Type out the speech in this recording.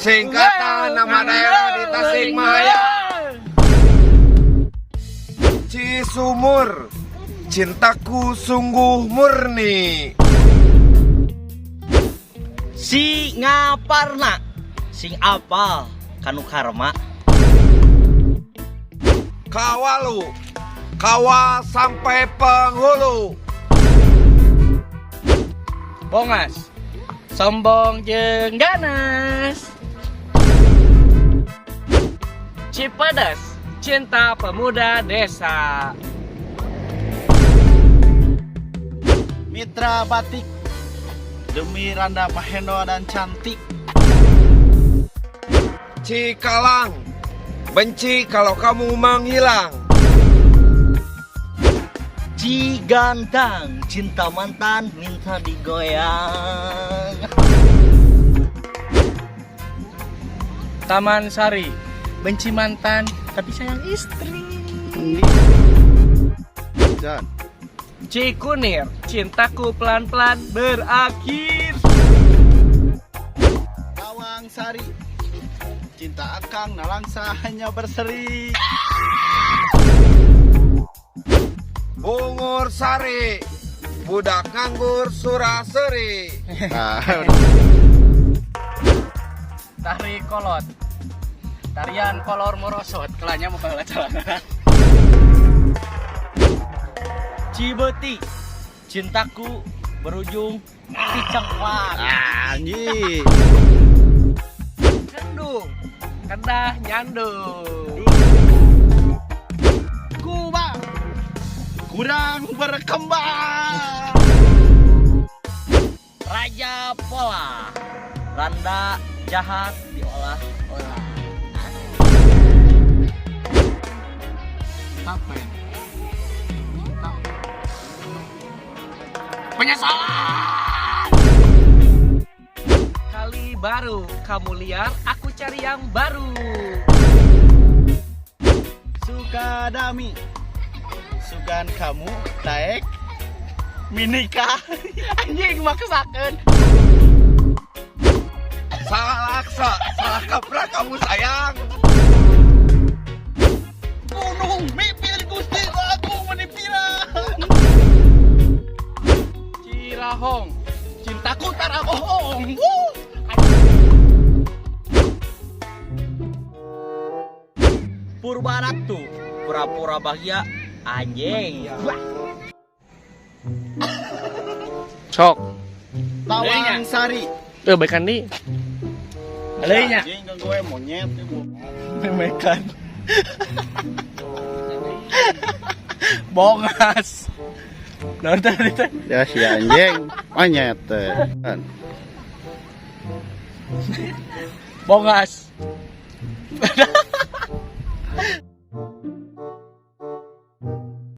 Singkatan nama daerah di Tasikmalaya. Cisumur, cintaku sungguh murni. Singaparna, sing apa kanu karma. Kawalu, kawal sampai penghulu. Bongas, sombong jeung ganas. Cipadas, cinta pemuda desa. Mitra batik, demi Randa Mahendo dan cantik. Cikalang, benci kalau kamu menghilang. Cigantang, cinta mantan minta digoyang. Taman Sari, benci mantan tapi sayang istri. Dan Cikunir, cintaku pelan-pelan berakhir. Lawang Sari, cinta akang nalangsa hanya berseri. Bungur Sari, budak nganggur suraseri. Tari kolot, tarian kolor morosot, kelanya mau kalah celana. Cibeti, cintaku berujung di cengklak. Anjing. Kendung, kendah nyandung. Kuba, kurang berkembang. Raja Pola, Randa jahat diolah-olah. Apa ya? Penyesalan. Kali baru, kamu liar, aku cari yang baru. Sukadami, sugan kamu taek minikah. Anjing maksakeun. Salah laksa, salah kaprah kamu sayang. Gunung mipir Gusti aku menipiran. Cirahong, cintaku tara bohong. Purbaratu, pura-pura bahagia anjing. Sok. Lawang Sari, Baikan di. Alainya. anjing ke gue monyet ibu. Memekan. Bongas. Nonton itu. Ya si anjing monyet teh. Kan. Bongas.